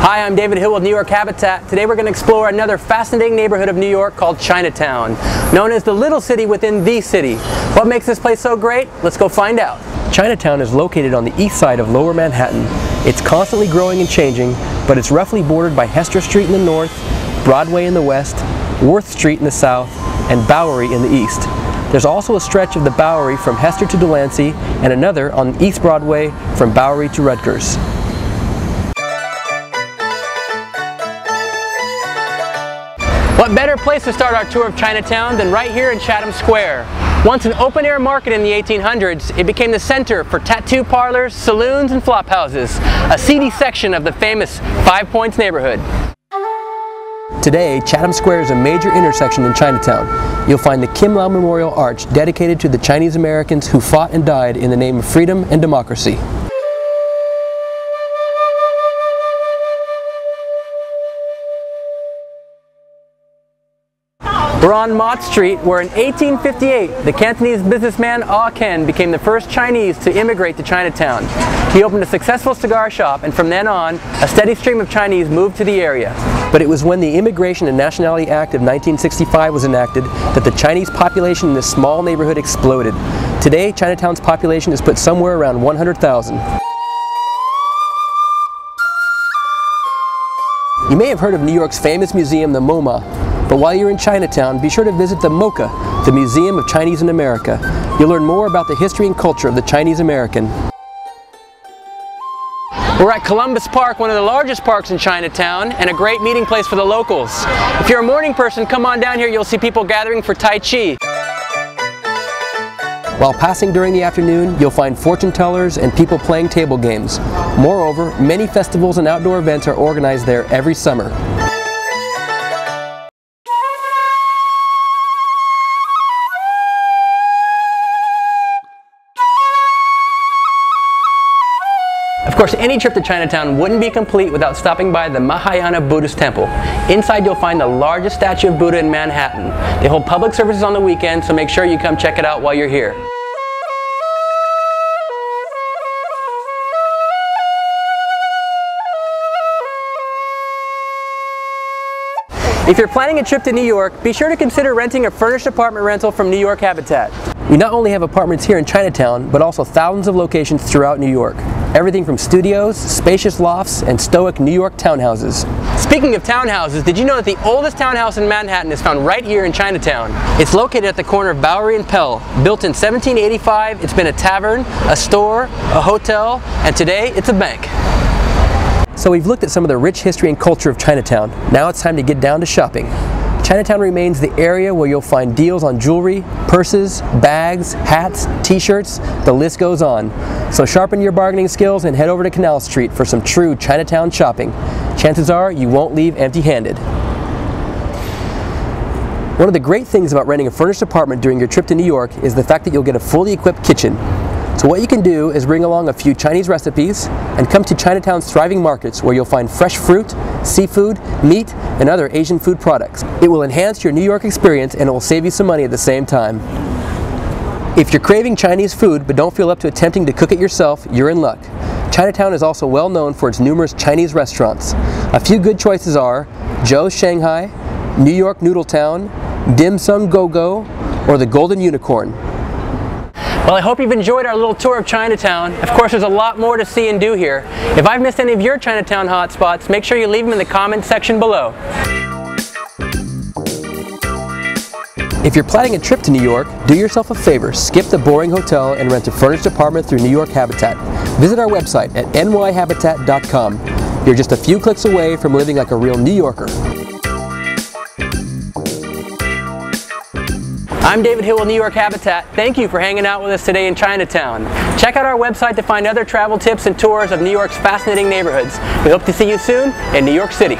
Hi, I'm David Hill with New York Habitat. Today we're going to explore another fascinating neighborhood of New York called Chinatown, known as the little city within the city. What makes this place so great? Let's go find out. Chinatown is located on the east side of Lower Manhattan. It's constantly growing and changing, but it's roughly bordered by Hester Street in the north, Broadway in the west, Worth Street in the south, and Bowery in the east. There's also a stretch of the Bowery from Hester to Delancey, and another on East Broadway from Bowery to Rutgers. What better place to start our tour of Chinatown than right here in Chatham Square? Once an open-air market in the 1800s, it became the center for tattoo parlors, saloons, and flophouses, a seedy section of the famous Five Points neighborhood. Today, Chatham Square is a major intersection in Chinatown. You'll find the Kimlau Memorial Arch dedicated to the Chinese Americans who fought and died in the name of freedom and democracy. We're on Mott Street, where in 1858, the Cantonese businessman Ah Ken became the first Chinese to immigrate to Chinatown. He opened a successful cigar shop, and from then on, a steady stream of Chinese moved to the area. But it was when the Immigration and Nationality Act of 1965 was enacted that the Chinese population in this small neighborhood exploded. Today, Chinatown's population is put somewhere around 100,000. You may have heard of New York's famous museum, the MoMA. But while you're in Chinatown, be sure to visit the MOCA, the Museum of Chinese in America. You'll learn more about the history and culture of the Chinese American. We're at Columbus Park, one of the largest parks in Chinatown, and a great meeting place for the locals. If you're a morning person, come on down here, you'll see people gathering for Tai Chi. While passing during the afternoon, you'll find fortune tellers and people playing table games. Moreover, many festivals and outdoor events are organized there every summer. Of course, any trip to Chinatown wouldn't be complete without stopping by the Mahayana Buddhist temple. Inside you'll find the largest statue of Buddha in Manhattan. They hold public services on the weekend, so make sure you come check it out while you're here. If you're planning a trip to New York, be sure to consider renting a furnished apartment rental from New York Habitat. We not only have apartments here in Chinatown, but also thousands of locations throughout New York. Everything from studios, spacious lofts, and stoic New York townhouses. Speaking of townhouses, did you know that the oldest townhouse in Manhattan is found right here in Chinatown? It's located at the corner of Bowery and Pell. Built in 1785, it's been a tavern, a store, a hotel, and today it's a bank. So we've looked at some of the rich history and culture of Chinatown. Now it's time to get down to shopping. Chinatown remains the area where you'll find deals on jewelry, purses, bags, hats, t-shirts, the list goes on. So sharpen your bargaining skills and head over to Canal Street for some true Chinatown shopping. Chances are you won't leave empty-handed. One of the great things about renting a furnished apartment during your trip to New York is the fact that you'll get a fully equipped kitchen. So what you can do is bring along a few Chinese recipes and come to Chinatown's thriving markets where you'll find fresh fruit, seafood, meat, and other Asian food products. It will enhance your New York experience and it will save you some money at the same time. If you're craving Chinese food but don't feel up to attempting to cook it yourself, you're in luck. Chinatown is also well known for its numerous Chinese restaurants. A few good choices are Joe's Shanghai, New York Noodle Town, Dim Sum Go-Go, or the Golden Unicorn. Well, I hope you've enjoyed our little tour of Chinatown. Of course, there's a lot more to see and do here. If I've missed any of your Chinatown hotspots, make sure you leave them in the comments section below. If you're planning a trip to New York, do yourself a favor, skip the boring hotel and rent a furnished apartment through New York Habitat. Visit our website at nyhabitat.com. You're just a few clicks away from living like a real New Yorker. I'm David Hill with New York Habitat. Thank you for hanging out with us today in Chinatown. Check out our website to find other travel tips and tours of New York's fascinating neighborhoods. We hope to see you soon in New York City.